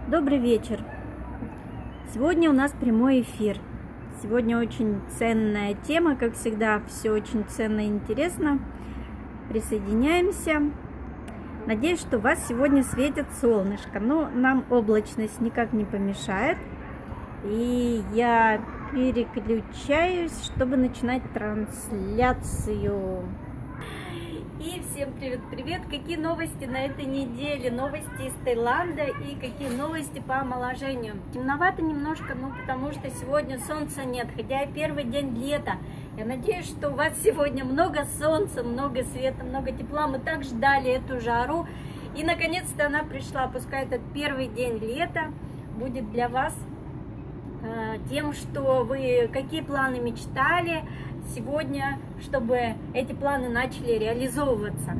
Добрый вечер. Сегодня у нас прямой эфир. Сегодня очень ценная тема, как всегда, все очень ценно и интересно. Присоединяемся. Надеюсь, что у вас сегодня светит солнышко, но нам облачность никак не помешает. И я переключаюсь, чтобы начинать трансляцию. И всем привет-привет! Какие новости на этой неделе? Новости из Таиланда и какие новости по омоложению? Темновато немножко, потому что сегодня солнца нет, хотя и первый день лета. Я надеюсь, что у вас сегодня много солнца, много света, много тепла. Мы так ждали эту жару. И наконец-то она пришла. Пускай этот первый день лета будет для вас тем, что вы какие планы мечтали сегодня, чтобы эти планы начали реализовываться.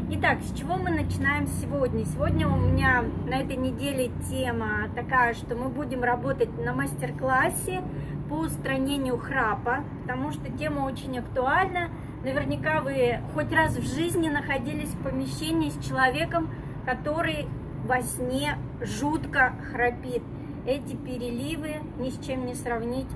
Итак, с чего мы начинаем сегодня? Сегодня у меня на этой неделе тема такая, что мы будем работать на мастер-классе по устранению храпа, потому что тема очень актуальна. Наверняка вы хоть раз в жизни находились в помещении с человеком, который во сне жутко храпит. Эти переливы ни с чем не сравнить.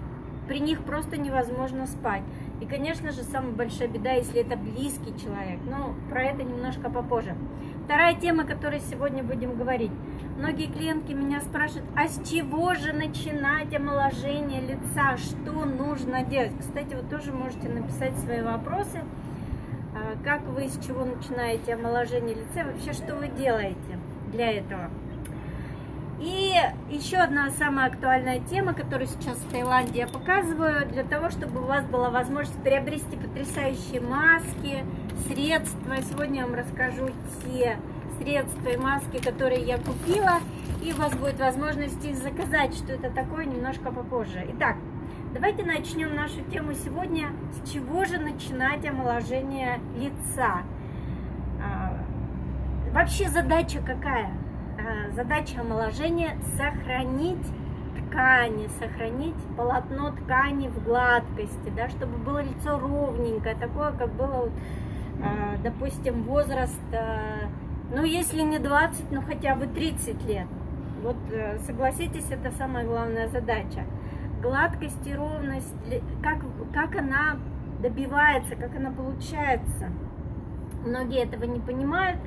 При них просто невозможно спать. И, конечно же, самая большая беда, если это близкий человек. Но про это немножко попозже. Вторая тема, о которой сегодня будем говорить. Многие клиентки меня спрашивают, а с чего же начинать омоложение лица? Что нужно делать? Кстати, вы тоже можете написать свои вопросы. Как вы, с чего начинаете омоложение лица? Вообще, что вы делаете для этого? И еще одна самая актуальная тема, которую сейчас в Таиланде я показываю, для того, чтобы у вас была возможность приобрести потрясающие маски, средства. Сегодня я вам расскажу те средства и маски, которые я купила, и у вас будет возможность их заказать, что это такое, немножко попозже. Итак, давайте начнем нашу тему сегодня. С чего же начинать омоложение лица? Вообще задача какая? Задача омоложения – сохранить ткани, сохранить полотно ткани в гладкости, да, чтобы было лицо ровненькое, такое, как было, допустим, возраст, ну, если не 20, ну, хотя бы 30 лет. Вот, согласитесь, это самая главная задача. Гладкость и ровность, как она добивается, как она получается. Многие этого не понимают.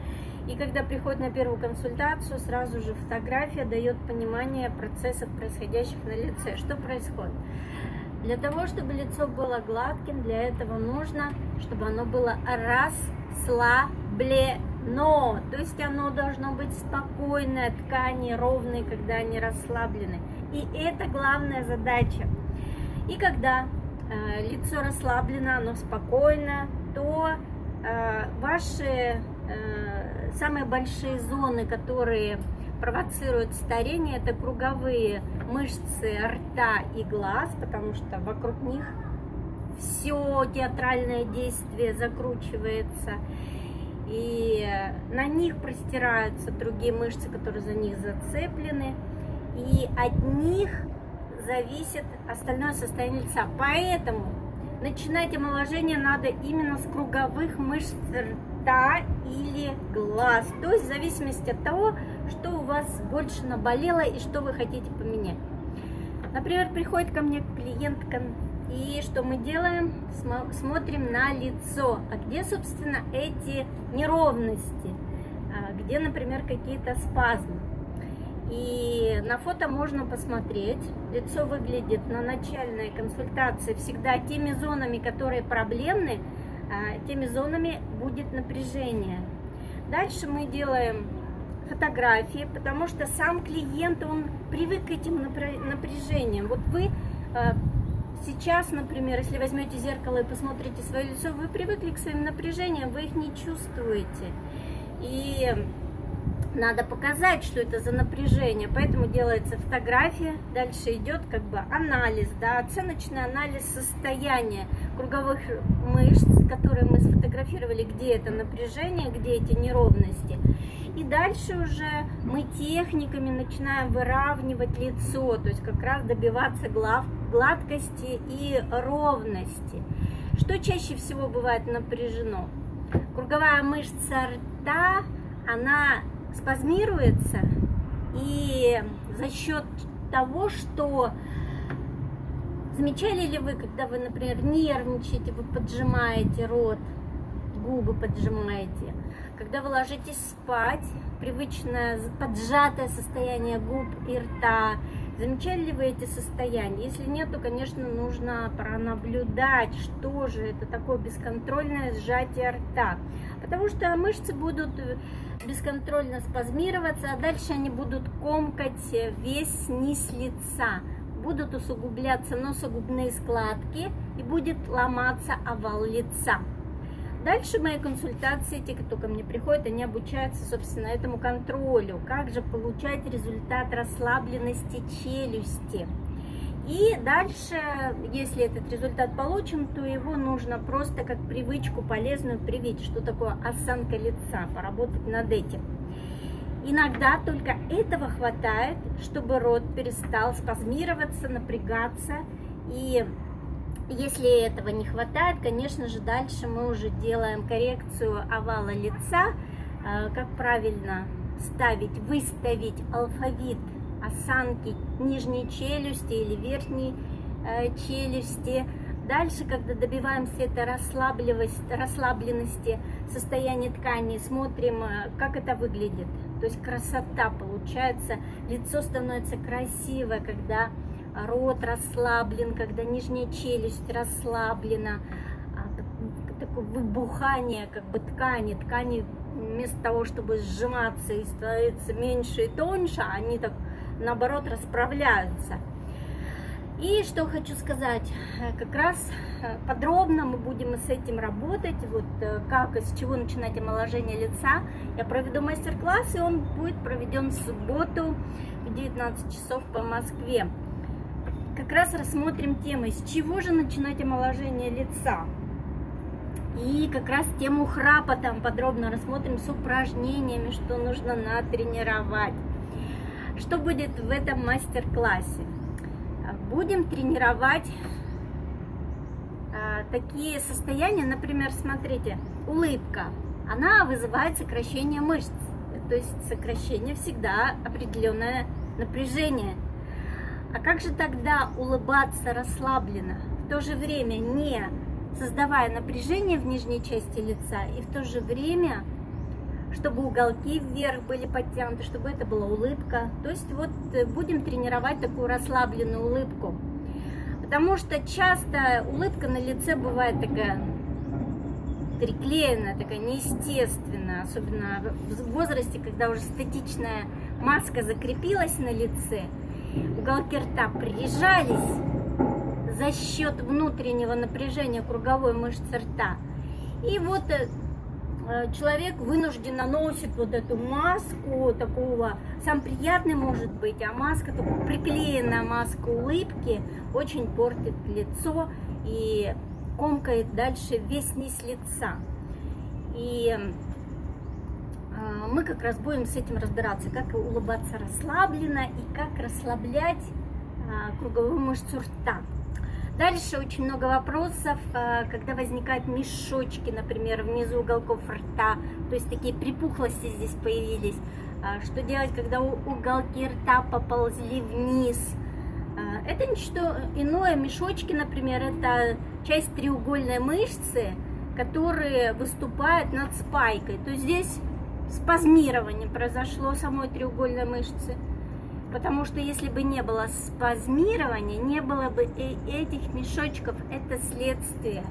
И когда приходит на первую консультацию, сразу же фотография дает понимание процессов, происходящих на лице. Что происходит? Для того, чтобы лицо было гладким, для этого нужно, чтобы оно было расслаблено. То есть оно должно быть спокойное, ткани ровные, когда они расслаблены. И это главная задача. И когда лицо расслаблено, оно спокойно, то ваши самые большие зоны, которые провоцируют старение, это круговые мышцы рта и глаз, потому что вокруг них все театральное действие закручивается, и на них простираются другие мышцы, которые за них зацеплены, и от них зависит остальное состояние лица. Поэтому начинать омоложение надо именно с круговых мышц рта или глаз, то есть в зависимости от того, что у вас больше наболело и что вы хотите поменять. Например, приходит ко мне клиентка, и что мы делаем? Смотрим на лицо, а где, собственно, эти неровности, где, например, какие-то спазмы. И на фото можно посмотреть, лицо выглядит на начальной консультации всегда теми зонами, которые проблемны, теми зонами будет напряжение. Dальше мы делаем фотографии, потому что сам клиент, он привык к этим напряжениям. Вот вы сейчас, например, если возьмете зеркало и посмотрите свое лицо, вы привыкли к своим напряжениям, вы их не чувствуете. И надо показать, что это за напряжение, поэтому делается фотография, дальше идет как бы анализ, да, оценочный анализ состояния круговых мышц, которые мы сфотографировали, где это напряжение, где эти неровности. И дальше уже мы техниками начинаем выравнивать лицо, то есть как раз добиваться гладкости и ровности. Что чаще всего бывает напряжено? Круговая мышца рта, она спазмируется, и И за счет того, что замечали ли вы, когда вы, например, нервничаете, вы поджимаете рот, губы поджимаете, когда вы ложитесь спать, привычное поджатое состояние губ и рта. Замечали ли вы эти состояния? Если нет, то, конечно, нужно пронаблюдать, что же это такое бесконтрольное сжатие рта. Потому что мышцы будут бесконтрольно спазмироваться, а дальше они будут комкать весь низ лица. Будут усугубляться носогубные складки и будет ломаться овал лица. Дальше мои консультации, те, кто ко мне приходят, они обучаются, собственно, этому контролю. Как же получать результат расслабленности челюсти. И дальше, если этот результат получим, то его нужно просто как привычку полезную привить. Что такое осанка лица, поработать над этим. Иногда только этого хватает, чтобы рот перестал спазмироваться, напрягаться. И если этого не хватает, конечно же, дальше мы уже делаем коррекцию овала лица, как правильно выставить алфавит осанки нижней челюсти или верхней челюсти. Дальше, когда добиваемся этой расслабленности состояния ткани, смотрим, как это выглядит. То есть красота получается, лицо становится красивое, когда рот расслаблен, когда нижняя челюсть расслаблена, такое выбухание как бы ткани вместо того, чтобы сжиматься и становиться меньше и тоньше, они так наоборот расправляются. И что хочу сказать, как раз подробно мы будем с этим работать, вот как и с чего начинать омоложение лица. Я проведу мастер-класс, и он будет проведен в субботу в 19 часов по Москве. Как раз рассмотрим темы, с чего же начинать омоложение лица. И как раз тему храпа там подробно рассмотрим с упражнениями, что нужно натренировать. Что будет в этом мастер-классе? Будем тренировать такие состояния, например, смотрите, улыбка, она вызывает сокращение мышц, то есть сокращение всегда определенное напряжение. А как же тогда улыбаться расслабленно, в то же время не создавая напряжение в нижней части лица, и в то же время, чтобы уголки вверх были подтянуты, чтобы это была улыбка. То есть вот будем тренировать такую расслабленную улыбку. Потому что часто улыбка на лице бывает такая приклеенная, такая неестественная, особенно в возрасте, когда уже статичная маска закрепилась на лице, уголки рта прижались за счет внутреннего напряжения круговой мышцы рта. И вот человек вынужденно носит вот эту маску такого, сам приятный может быть, а маска, такая приклеенная маска улыбки, очень портит лицо и комкает дальше весь низ лица. И мы как раз будем с этим разбираться, как улыбаться расслабленно и как расслаблять круговую мышцу рта. Дальше очень много вопросов, когда возникают мешочки, например, внизу уголков рта, то есть такие припухлости здесь появились. Что делать, когда уголки рта поползли вниз? Это не что иное, мешочки, например, это часть треугольной мышцы, которые выступают над спайкой. То есть здесь спазмирование произошло самой треугольной мышцы. Потому что если бы не было спазмирования, не было бы этих мешочков, это следствие.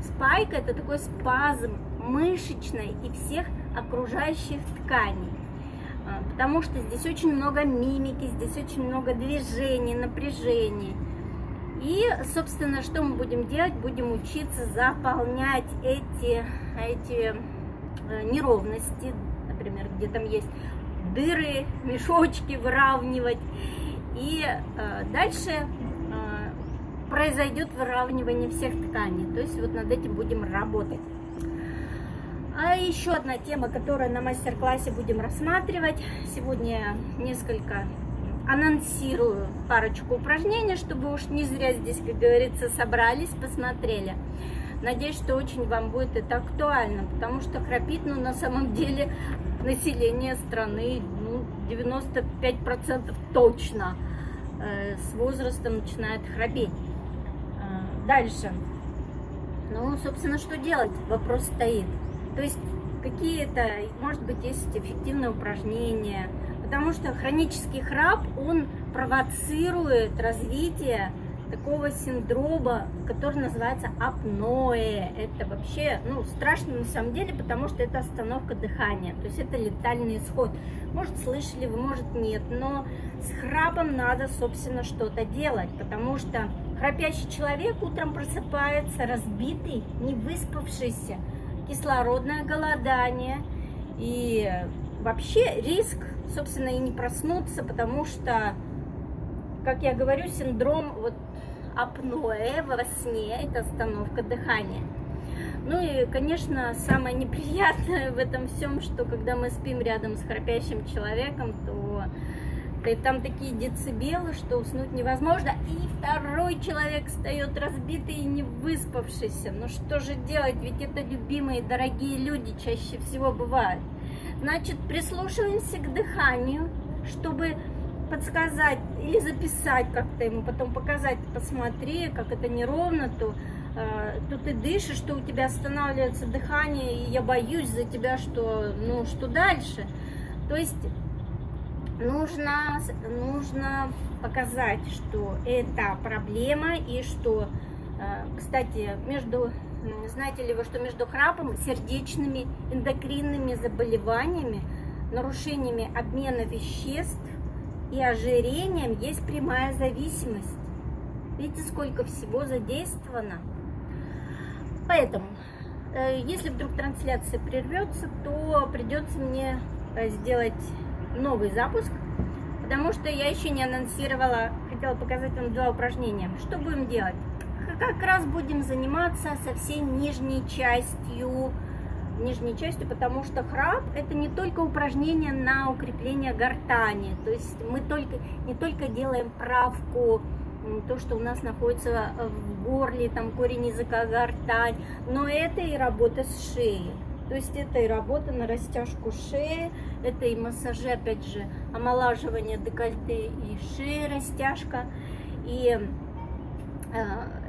Спайка – это такой спазм мышечной и всех окружающих тканей. Потому что здесь очень много мимики, здесь очень много движений, напряжений. И, собственно, что мы будем делать? Будем учиться заполнять эти неровности, например, где там есть дыры, мешочки, выравнивать. И дальше произойдет выравнивание всех тканей. То есть вот над этим будем работать. А еще одна тема, которую на мастер-классе будем рассматривать. Сегодня я несколько анонсирую парочку упражнений, чтобы уж не зря здесь, как говорится, собрались, посмотрели. Надеюсь, что очень вам будет это актуально, потому что храпит, ну, на самом деле, население страны, ну, 95% точно с возрастом начинает храпеть. Дальше. Ну, собственно, что делать? Вопрос стоит. То есть какие-то, может быть, есть эффективные упражнения, потому что хронический храп, он провоцирует развитие такого синдрома, который называется апноэ. Это вообще, ну, страшно на самом деле, потому что это остановка дыхания, то есть это летальный исход. Может, слышали вы, может, нет, но с храпом надо, собственно, что-то делать, потому что храпящий человек утром просыпается разбитый, не выспавшийся, кислородное голодание и вообще риск, собственно, и не проснуться, потому что, как я говорю, синдром вот апноэ во сне – это остановка дыхания. Ну и, конечно, самое неприятное в этом всем, что когда мы спим рядом с храпящим человеком, то там такие децибелы, что уснуть невозможно, и второй человек встает разбитый и не выспавшийся. Ну что же делать, ведь это любимые, дорогие люди чаще всего бывают. Значит, прислушиваемся к дыханию, чтобы подсказать или записать как-то ему, потом показать, посмотри, как это неровно, то ты дышишь, что у тебя останавливается дыхание, и я боюсь за тебя, что, ну, что дальше. То есть нужно показать, что это проблема, и что, кстати, знаете ли вы, что между храпом, сердечными, эндокринными заболеваниями, нарушениями обмена веществ и ожирением есть прямая зависимость. Видите, сколько всего задействовано. Поэтому, если вдруг трансляция прервется, то придется мне сделать новый запуск, потому что я еще не анонсировала, хотела показать вам 2 упражнения. Что будем делать? Как раз будем заниматься со всей нижней частью, потому что храп – это не только упражнение на укрепление гортани, то есть мы не только делаем правку, то, что у нас находится в горле, там корень языка, гортань, но это и работа с шеей. То есть это и работа на растяжку шеи, это и массажи, опять же, омолаживание декольте и шеи, растяжка. И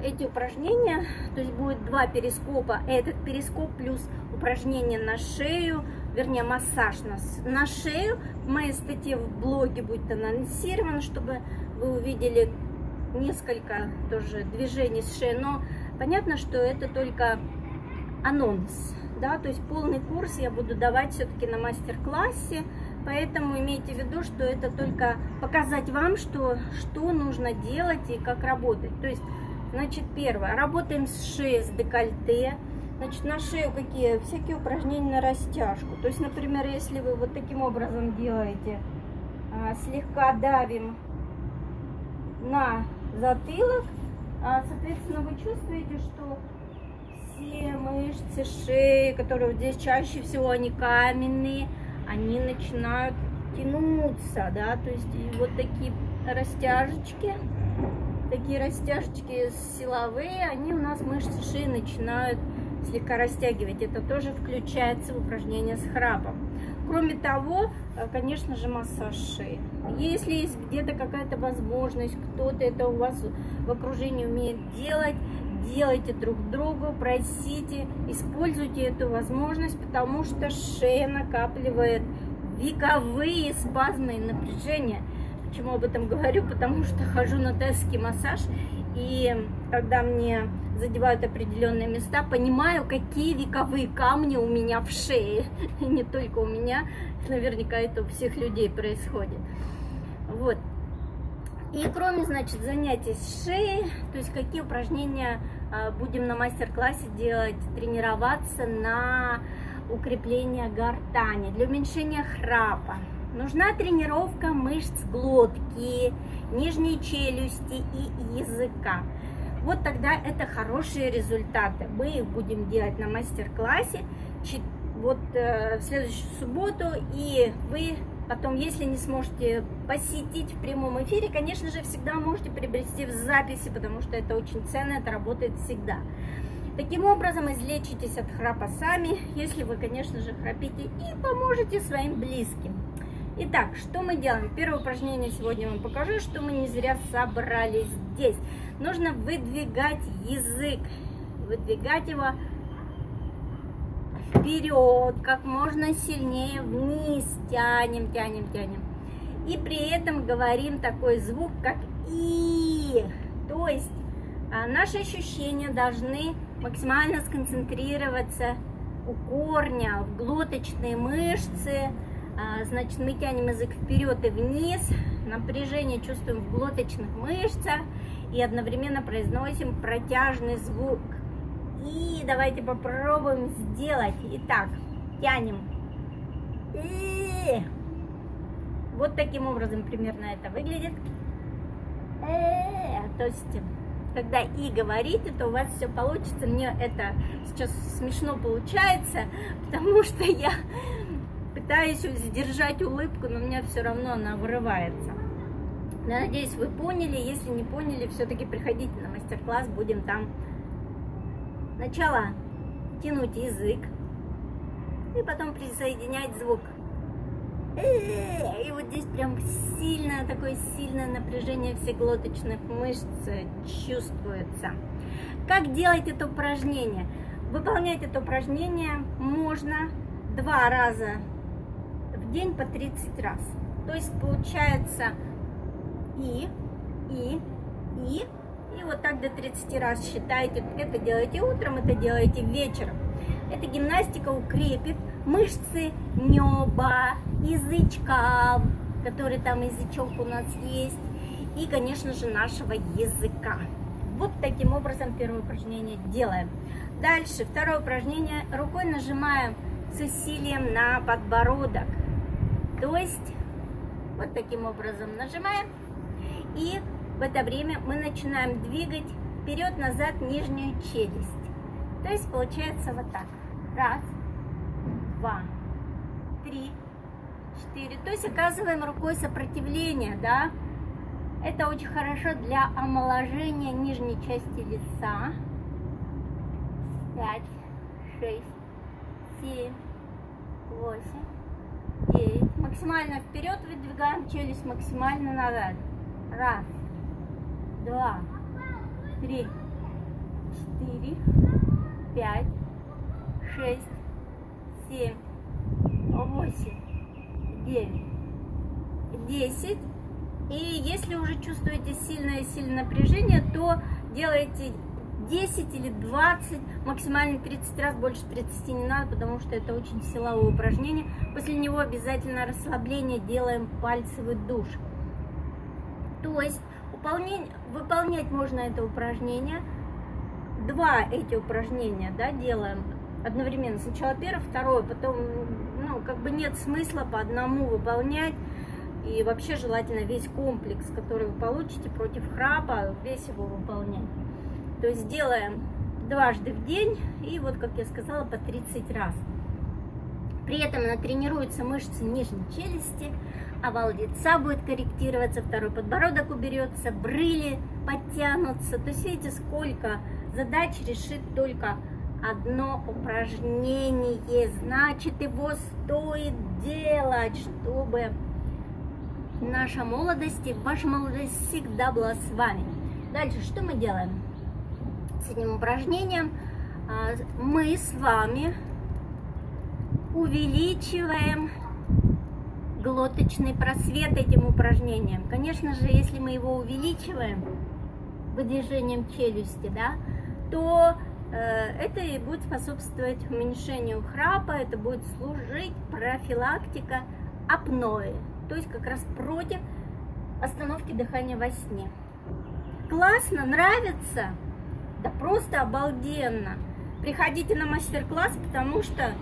эти упражнения, то есть будет 2 перископа, этот перископ плюс упражнение на шею, вернее массаж на шею. В моей статье в блоге будет анонсировано, чтобы вы увидели несколько тоже движений с шеей, но понятно, что это только анонс. Да, то есть полный курс я буду давать все-таки на мастер-классе, поэтому имейте в виду, что это только показать вам, что нужно делать и как работать. То есть, значит, первое, работаем с шеей, с декольте. Значит, на шею какие? Всякие упражнения на растяжку. То есть, например, если вы вот таким образом делаете, слегка давим на затылок, соответственно, вы чувствуете, что все мышцы шеи, которые вот здесь чаще всего они каменные, они начинают тянуться, да, то есть и вот такие растяжечки силовые, они у нас мышцы шеи начинают слегка растягивать. Это тоже включается в упражнение с храпом. Кроме того, конечно же, массаж шеи. Если есть где-то какая-то возможность, кто-то это у вас в окружении умеет делать, делайте друг другу, просите, используйте эту возможность, потому что шея накапливает вековые спазмы и напряжения. Почему об этом говорю? Потому что хожу на тайский массаж, и когда мне задевают определенные места, понимаю, какие вековые камни у меня в шее. И не только у меня, наверняка это у всех людей происходит. Вот. И кроме, значит, занятий с шеей, то есть какие упражнения будем на мастер-классе делать, тренироваться на укрепление гортани, для уменьшения храпа. Нужна тренировка мышц глотки, нижней челюсти и языка. Вот тогда это хорошие результаты. Мы их будем делать на мастер-классе вот в следующую субботу, и вы потом, если не сможете посетить в прямом эфире, конечно же, всегда можете приобрести в записи, потому что это очень ценно, это работает всегда. Таким образом, излечитесь от храпа сами, если вы, конечно же, храпите, и поможете своим близким. Итак, что мы делаем? Первое упражнение сегодня вам покажу, что мы не зря собрались здесь. Нужно выдвигать язык, выдвигать его вперед, как можно сильнее, вниз, тянем, тянем, тянем. И при этом говорим такой звук, как «и». То есть наши ощущения должны максимально сконцентрироваться у корня, в глоточные мышцы. Значит, мы тянем язык вперед и вниз, напряжение чувствуем в глоточных мышцах и одновременно произносим протяжный звук. И давайте попробуем сделать. Итак, тянем. И. Вот таким образом примерно это выглядит. То есть, когда «и» говорите, то у вас все получится. Мне это сейчас смешно получается, потому что я пытаюсь сдержать улыбку, но у меня все равно она вырывается. Надеюсь, вы поняли. Если не поняли, все-таки приходите на мастер-класс, будем там. Сначала тянуть язык и потом присоединять звук. И вот здесь прям такое сильное напряжение всех глоточных мышц чувствуется. Как делать это упражнение? Выполнять это упражнение можно 2 раза в день по 30 раз. То есть получается и вот так до 30 раз считайте. Это делаете утром, это делаете вечером. Эта гимнастика укрепит мышцы неба, язычка, который там язычок у нас есть, и, конечно же, нашего языка. Вот таким образом первое упражнение делаем. Дальше, второе упражнение. Рукой нажимаем с усилием на подбородок. То есть, вот таким образом нажимаем, и в это время мы начинаем двигать вперед-назад нижнюю челюсть. То есть получается вот так. 1, 2, 3, 4. То есть оказываем рукой сопротивление, да? Это очень хорошо для омоложения нижней части лица. 5, 6, 7, 8, 9. Максимально вперед выдвигаем челюсть, максимально назад. 1, 2, 3, 4, 5, 6, 7, 8, 9, 10. И если уже чувствуете сильное напряжение, то делайте 10 или 20, максимально 30 раз, больше 30 не надо, потому что это очень силовое упражнение. После него обязательно расслабление, делаем пальцевый душ. То есть выполнять можно это упражнение, 2 эти упражнения, да, делаем одновременно. Сначала первое, второе, потом, как бы нет смысла по одному выполнять. И вообще желательно весь комплекс, который вы получите против храпа, весь его выполнять. То есть делаем 2 раза в день и вот, как я сказала, по 30 раз. При этом натренируются мышцы нижней челюсти, овал лица будет корректироваться, второй подбородок уберется, брыли подтянутся. То есть видите, сколько задач решит только одно упражнение. Значит, его стоит делать, чтобы наша молодость и ваша молодость всегда была с вами. Дальше, что мы делаем? С этим упражнением мы с вами увеличиваем глоточный просвет этим упражнением. Конечно же, если мы его увеличиваем выдвижением челюсти, да, то это и будет способствовать уменьшению храпа, это будет служить профилактика апноэ. То есть как раз против остановки дыхания во сне. Классно, нравится? Да просто обалденно. Приходите на мастер-класс, потому что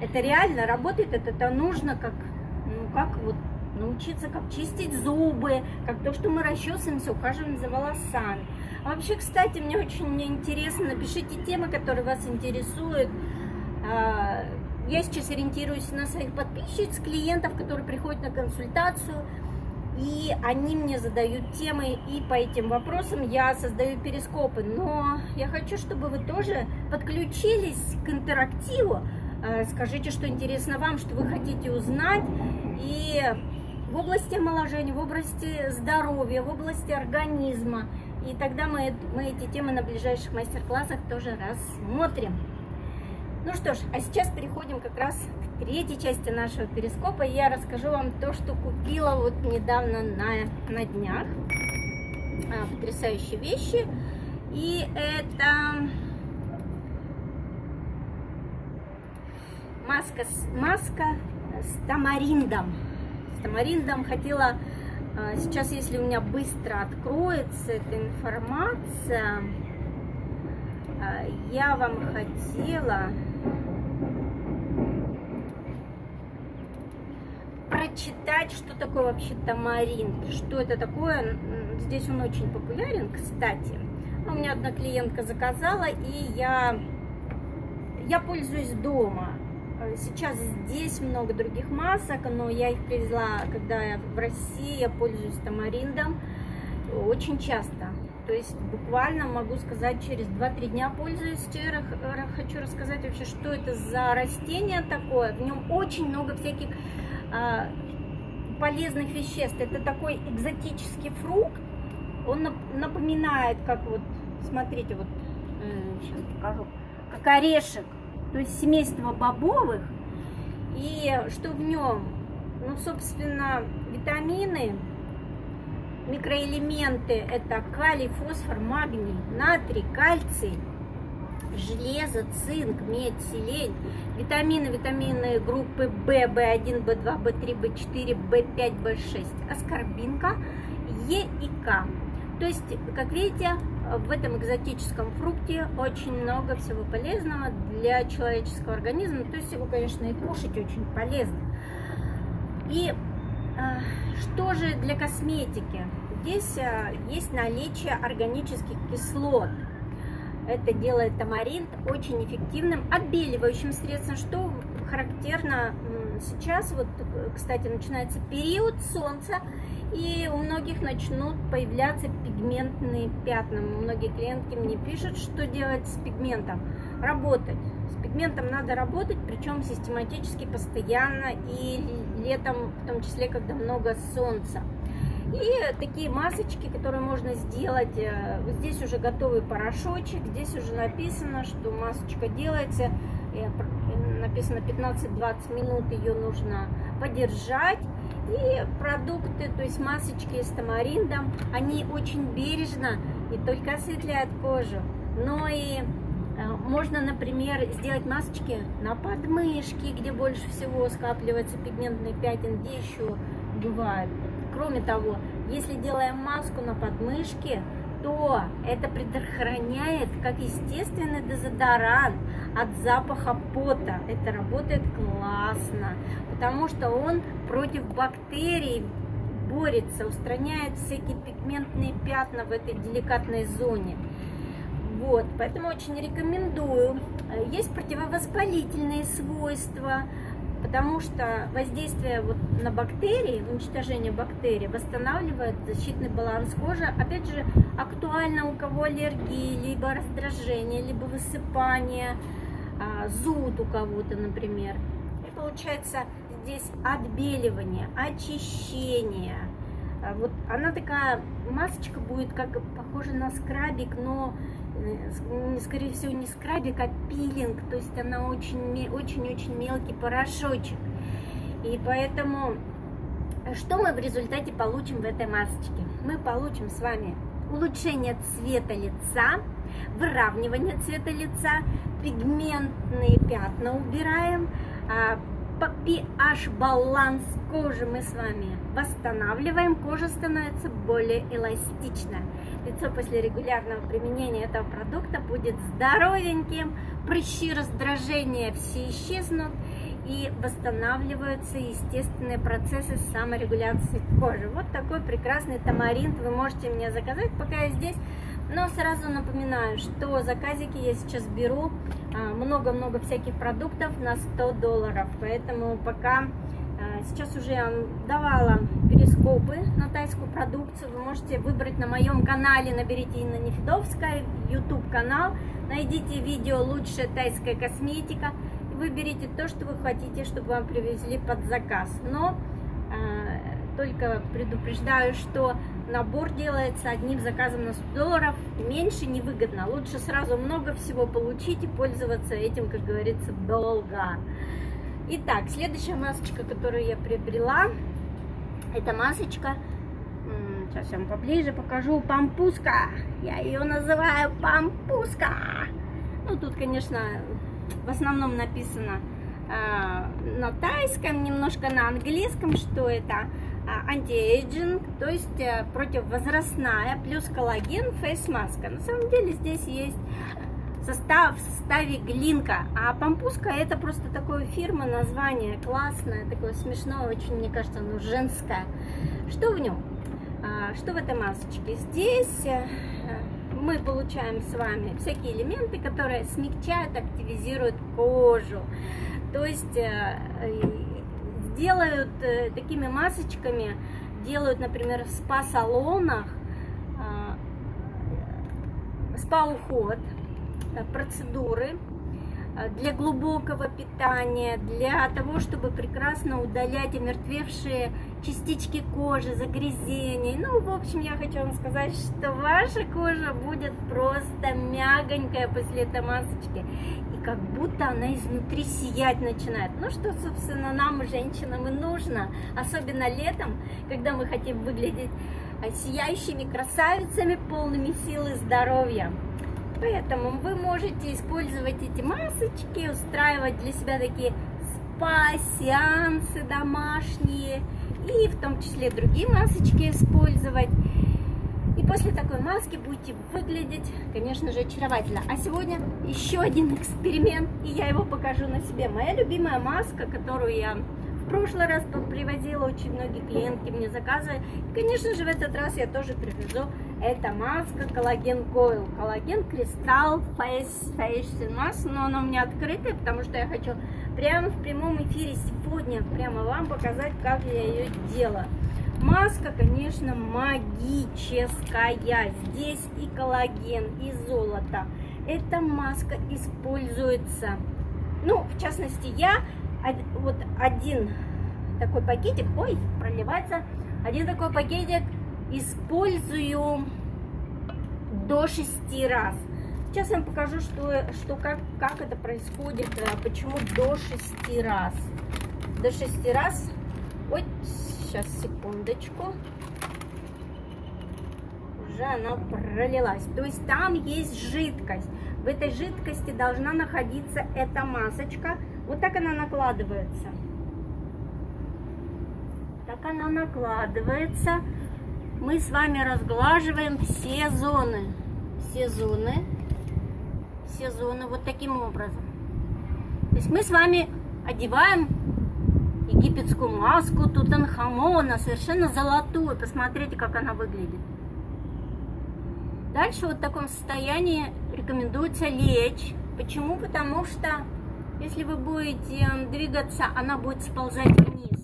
это реально работает, это нужно как вот научиться, как чистить зубы, как то, что мы расчесываемся, ухаживаем за волосами. А вообще, кстати, мне очень интересно, напишите темы, которые вас интересуют. Я сейчас ориентируюсь на своих подписчиц, клиентов, которые приходят на консультацию, и они мне задают темы, и по этим вопросам я создаю перископы. Но я хочу, чтобы вы тоже подключились к интерактиву, скажите, что интересно вам, что вы хотите узнать, и в области омоложения, в области здоровья, в области организма. И тогда мы эти темы на ближайших мастер-классах тоже рассмотрим. Ну что ж, а сейчас переходим как раз к третьей части нашего перископа. Я расскажу вам то, что купила вот недавно на днях. Потрясающие вещи. И это маска с тамариндом. С тамариндом хотела, сейчас, если у меня быстро откроется эта информация, я вам хотела прочитать, что такое вообще тамаринд, что это такое. Здесь он очень популярен, кстати. У меня одна клиентка заказала, и я пользуюсь дома. Сейчас здесь много других масок, но я их привезла, когда я в России, я пользуюсь тамариндом очень часто. То есть буквально могу сказать, через 2-3 дня пользуюсь. Вчера хочу рассказать вообще, что это за растение такое. В нем очень много всяких полезных веществ. Это такой экзотический фрукт. Он напоминает, как вот, смотрите, вот сейчас покажу, как орешек. То есть семейство бобовых. И что в нем? Ну, собственно, витамины, микроэлементы, это калий, фосфор, магний, натрий, кальций, железо, цинк, медь, селень, витамины группы В, В1, В2, В3, В4, В5, В6, аскорбинка, Е и К. То есть, как видите, в этом экзотическом фрукте очень много всего полезного для человеческого организма. То есть его, конечно, и кушать очень полезно. И что же для косметики? Здесь есть наличие органических кислот. Это делает тамаринд очень эффективным отбеливающим средством, что характерно сейчас. Вот, кстати, начинается период солнца, и у многих начнут появляться пигментные пятна. Многие клиентки мне пишут, что делать с пигментом. Работать. С пигментом надо работать, причем систематически, постоянно, и летом, в том числе, когда много солнца. И такие масочки, которые можно сделать, здесь уже готовый порошочек, здесь уже написано, что масочка делается, написано 15-20 минут ее нужно подержать. И продукты, то есть масочки с тамариндом, они очень бережно не только осветляют кожу, но и можно, например, сделать масочки на подмышке, где больше всего скапливается пигментный пятен, где еще бывает. Кроме того, если делаем маску на подмышке, то это предохраняет как естественный дезодорант от запаха пота. Это работает классно, потому что он против бактерий борется, устраняет всякие пигментные пятна в этой деликатной зоне. Вот, поэтому очень рекомендую. Есть противовоспалительные свойства, потому что воздействие вот на бактерии, уничтожение бактерий восстанавливает защитный баланс кожи. Опять же, актуально у кого аллергии, либо раздражение, либо высыпание, зуд у кого-то, например. И получается здесь отбеливание, очищение. Вот она такая масочка будет как похожа на скрабик, но скорее всего не скрабик, а пилинг. То есть она очень-очень мелкий порошочек. И поэтому что мы в результате получим в этой масочке? Мы получим с вами улучшение цвета лица, выравнивание цвета лица, пигментные пятна убираем, pH-баланс кожи мы с вами восстанавливаем, кожа становится более эластичной. Лицо после регулярного применения этого продукта будет здоровеньким, прыщи, раздражения все исчезнут, и восстанавливаются естественные процессы саморегуляции кожи. Вот такой прекрасный тамаринд вы можете мне заказать, пока я здесь. Но сразу напоминаю, что заказики я сейчас беру много-много всяких продуктов на $100. Поэтому пока сейчас уже я вам давала перископы на тайскую продукцию. Вы можете выбрать на моем канале, наберите Инна Нефедовская, YouTube канал, найдите видео «Лучшая тайская косметика», и выберите то, что вы хотите, чтобы вам привезли под заказ. Но только предупреждаю, что набор делается одним заказом на $100, меньше невыгодно. Лучше сразу много всего получить и пользоваться этим, как говорится, долго. Итак, следующая масочка, которую я приобрела, это масочка, сейчас я вам поближе покажу, пампуска. Я ее называю пампуска. Ну, тут, конечно, в основном написано на тайском, немножко на английском, что это антиэйджинг, то есть противовозрастная, плюс коллаген, фейс-маска. На самом деле здесь есть в составе глинка, а пампуска это просто такое фирма, название классное, такое смешное, очень, мне кажется, оно женское. Что в нем? Что в этой масочке? Здесь мы получаем с вами всякие элементы, которые смягчают, активизируют кожу. То есть делают такими масочками, делают, например, в спа-салонах спа-уход, процедуры для глубокого питания, для того, чтобы прекрасно удалять омертвевшие частички кожи, загрязнения. Ну, в общем, я хочу вам сказать, что ваша кожа будет просто мягонькая после этой масочки. И как будто она изнутри сиять начинает. Ну, что, собственно, нам, женщинам, и нужно. Особенно летом, когда мы хотим выглядеть сияющими красавицами, полными сил и здоровья. Поэтому вы можете использовать эти масочки, устраивать для себя такие спа-сеансы домашние, и в том числе другие масочки использовать. И после такой маски будете выглядеть, конечно же, очаровательно. А сегодня еще один эксперимент, и я его покажу на себе. Моя любимая маска, которую я в прошлый раз привозила, очень многие клиентки мне заказывали. И, конечно же, в этот раз я тоже привезу. Это маска коллаген койл, коллаген кристалл фейс маска, но она у меня открытая, потому что я хочу прямо в прямом эфире сегодня прямо вам показать, как я ее делаю. Маска, конечно, магическая. Здесь и коллаген, и золото. Эта маска используется, ну, в частности, я вот один такой пакетик, ой, проливается, один такой пакетик использую до 6 раз. Сейчас я вам покажу, как это происходит, почему до 6 раз. До 6 раз. Ой, сейчас, секундочку. Уже она пролилась. То есть там есть жидкость. В этой жидкости должна находиться эта масочка. Вот так она накладывается. Так она накладывается. Мы с вами разглаживаем все зоны вот таким образом. То есть мы с вами одеваем египетскую маску Тутанхамона, совершенно золотую. Посмотрите, как она выглядит. Дальше вот в таком состоянии рекомендуется лечь. Почему? Потому что если вы будете двигаться, она будет сползать вниз.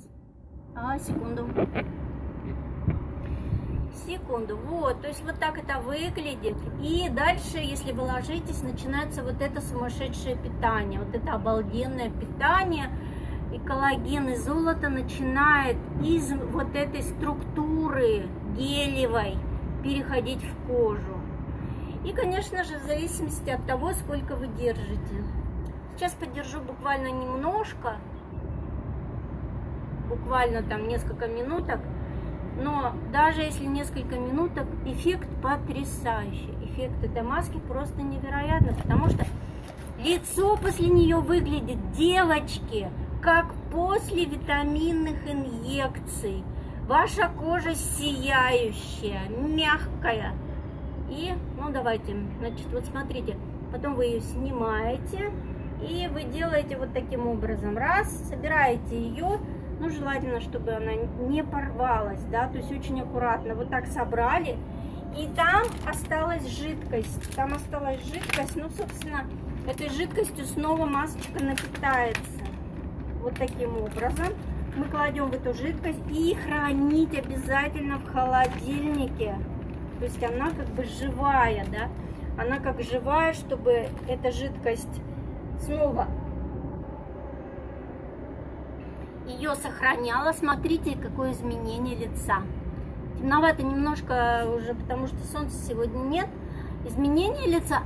Секунду, вот, то есть вот так это выглядит. И дальше, если вы ложитесь, начинается вот это сумасшедшее питание, вот это обалденное питание. И коллаген, и золото начинает из вот этой структуры гелевой переходить в кожу. И, конечно же, в зависимости от того, сколько вы держите. Сейчас подержу буквально немножко, буквально там несколько минуток. Но даже если несколько минуток, эффект потрясающий. Эффект этой маски просто невероятный, потому что лицо после нее выглядит, девочки, как после витаминных инъекций. Ваша кожа сияющая, мягкая. И, ну давайте, значит, вот смотрите, потом вы ее снимаете, и вы делаете вот таким образом. Раз, собираете ее. Ну, желательно, чтобы она не порвалась, да, то есть очень аккуратно. Вот так собрали, и там осталась жидкость. Ну, собственно, этой жидкостью снова масочка напитается. Вот таким образом мы кладем в эту жидкость и хранить обязательно в холодильнике. То есть она как бы живая, да, она как живая, чтобы эта жидкость снова... И ее сохраняла. Смотрите, какое изменение лица. Темновато немножко уже, потому что солнца сегодня нет. Изменение лица.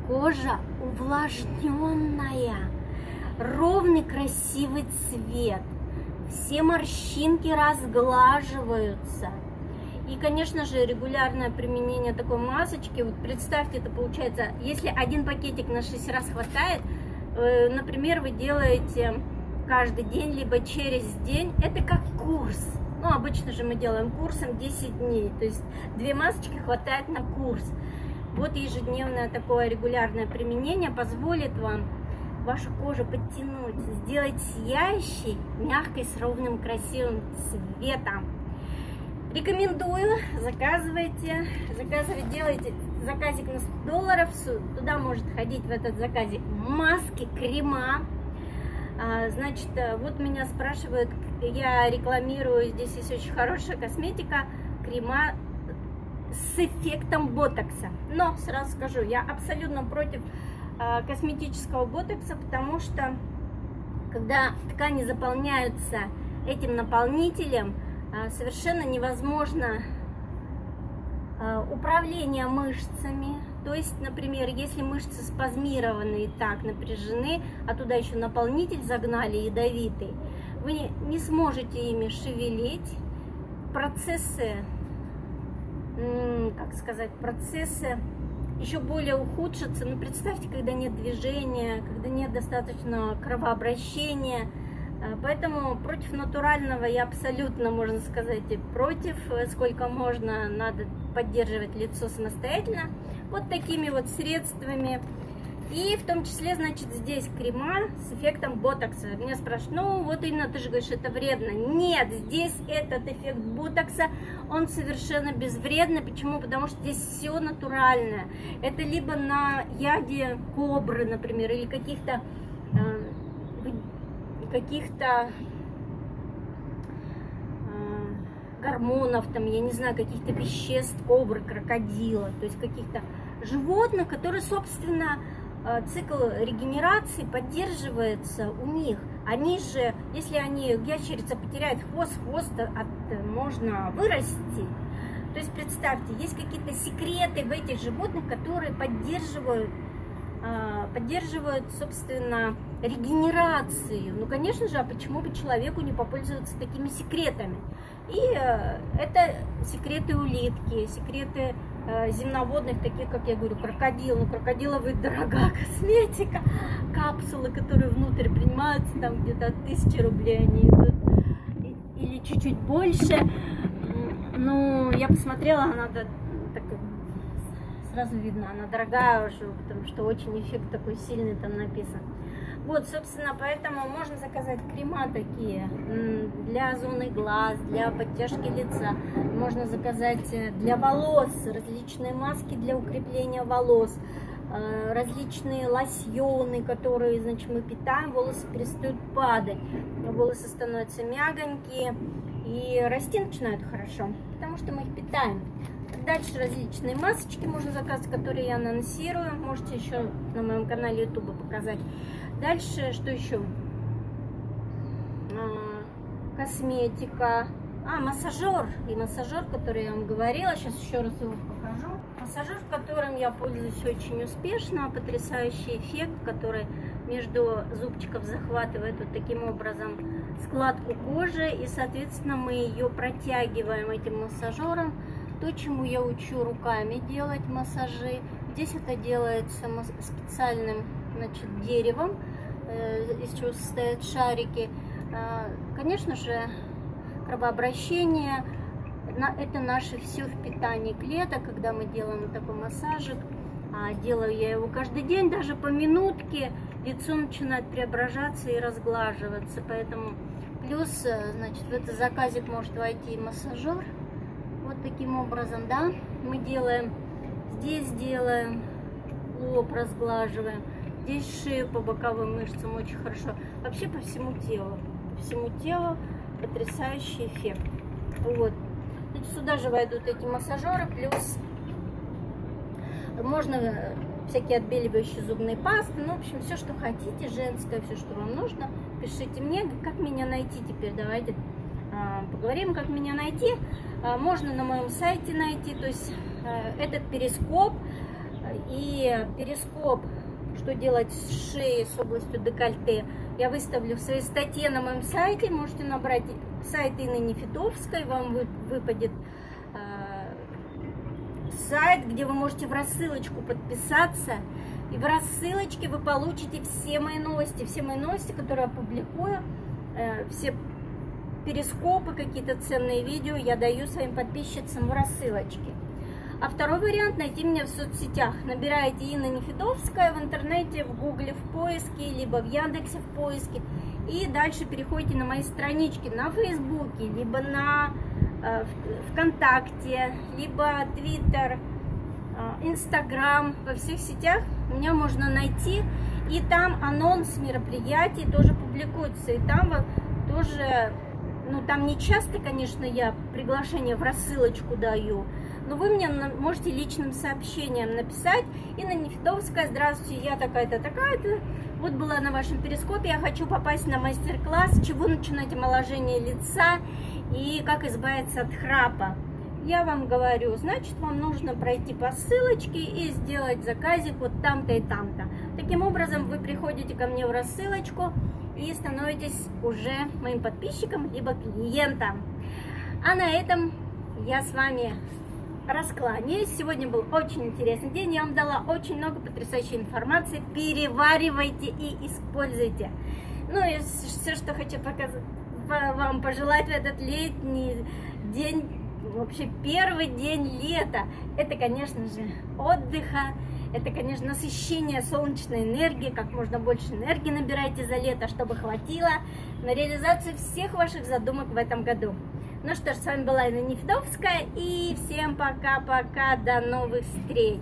Кожа увлажненная. Ровный красивый цвет. Все морщинки разглаживаются. И, конечно же, регулярное применение такой масочки. Вот представьте, это получается, если один пакетик на 6 раз хватает, например, вы делаете каждый день, либо через день, это как курс. Ну, обычно же мы делаем курсом 10 дней, то есть 2 масочки хватает на курс. Вот ежедневное такое регулярное применение позволит вам вашу кожу подтянуть, сделать сияющей, мягкой, с ровным, красивым цветом. Рекомендую, заказывайте, делайте заказик на $100, туда может ходить в этот заказик маски, крема. Значит, вот меня спрашивают, я рекламирую, здесь есть очень хорошая косметика, крема с эффектом ботокса. Но сразу скажу, я абсолютно против косметического ботокса, потому что когда ткани заполняются этим наполнителем, совершенно невозможно управление мышцами. То есть, например, если мышцы спазмированы и так напряжены, а туда еще наполнитель загнали ядовитый, вы не сможете ими шевелить. Процессы, как сказать, процессы еще более ухудшатся. Ну, представьте, когда нет движения, когда нет достаточно кровообращения. Поэтому против натурального я абсолютно, можно сказать, против. Сколько можно, надо поддерживать лицо самостоятельно. Вот такими вот средствами. И в том числе, значит, здесь крема с эффектом ботокса. Меня спрашивают, ну вот Инна, ты же говоришь, это вредно. Нет, здесь этот эффект ботокса, он совершенно безвредный. Почему? Потому что здесь все натуральное. Это либо на яде кобры, например, или каких-то гормонов, там, я не знаю, каких-то веществ кобры, крокодила, то есть каких-то животных, которые, собственно, цикл регенерации поддерживается у них. Они же, если ящерица потеряет хвост, можно вырасти. То есть представьте, есть какие-то секреты в этих животных, которые поддерживают, собственно, регенерацию. Ну, конечно же, а почему бы человеку не попользоваться такими секретами? И это секреты улитки, секреты земноводных, таких, как я говорю, крокодил. Ну, крокодиловая дорогая косметика, капсулы, которые внутрь принимаются, там где-то от 1000 рублей они идут, или чуть-чуть больше. Ну, я посмотрела, она так, сразу видно, она дорогая уже, потому что очень эффект такой сильный там написан. Вот, собственно, поэтому можно заказать крема такие для зоны глаз, для подтяжки лица. Можно заказать для волос различные маски для укрепления волос, различные лосьоны, которые, значит, мы питаем, волосы перестают падать, волосы становятся мягонькие и расти начинают хорошо, потому что мы их питаем. Дальше различные масочки можно заказать, которые я анонсирую. Можете еще на моем канале YouTube показать. Дальше, что еще? Косметика. Массажер. И массажер, который я вам говорила. Сейчас еще раз его покажу. Массажер, которым я пользуюсь очень успешно. Потрясающий эффект, который между зубчиков захватывает вот таким образом складку кожи. И, соответственно, мы ее протягиваем этим массажером. То, чему я учу руками делать массажи. Здесь это делается специальным, значит, деревом, из чего состоят шарики. Конечно же, кровообращение, это наше все впитание клеток, когда мы делаем вот такой массажик. Делаю я его каждый день, даже по минутке, лицо начинает преображаться и разглаживаться. Поэтому плюс, значит, в этот заказик может войти массажер. Вот таким образом, да, мы делаем, здесь делаем, лоб разглаживаем, здесь шею по боковым мышцам очень хорошо, вообще по всему телу потрясающий эффект. Вот, значит, сюда же войдут эти массажеры, плюс можно всякие отбеливающие зубные пасты, ну, в общем, все, что хотите, женское, все, что вам нужно, пишите мне. Как меня найти теперь, давайте поговорим, как меня найти. Можно на моем сайте найти, то есть этот перископ и перископ, что делать с шеей, с областью декольте, я выставлю в своей статье на моем сайте. Можете набрать сайт Инны Нефедовской, вам выпадет сайт, где вы можете в рассылочку подписаться, и в рассылочке вы получите все мои новости, которые я публикую, все перископы, какие-то ценные видео я даю своим подписчицам в рассылочке. А второй вариант — найти меня в соцсетях. Набираете Инна Нефедовская в интернете, в Гугле в поиске, либо в Яндексе в поиске. И дальше переходите на мои странички на Фейсбуке, либо на ВКонтакте, либо Твиттер, Инстаграм. Во всех сетях меня можно найти. И там анонс мероприятий тоже публикуется. И там тоже, ну там не часто, конечно, я приглашение в рассылочку даю, но вы мне можете личным сообщением написать: Инна Нефедовская, здравствуйте, я такая-то, такая-то, вот была на вашем перископе, я хочу попасть на мастер-класс, с чего начинать омоложение лица и как избавиться от храпа. Я вам говорю, значит, вам нужно пройти по ссылочке и сделать заказик вот там-то и там-то. Таким образом, вы приходите ко мне в рассылочку и становитесь уже моим подписчиком, либо клиентом. А на этом я с вами раскланяюсь. Сегодня был очень интересный день. Я вам дала очень много потрясающей информации. Переваривайте и используйте. Ну и все, что хочу вам пожелать в этот летний день, вообще первый день лета, это, конечно же, отдыха, это, конечно, насыщение солнечной энергии, как можно больше энергии набирайте за лето, чтобы хватило на реализацию всех ваших задумок в этом году. Ну что ж, с вами была Инна Нефедовская, и всем пока-пока, до новых встреч!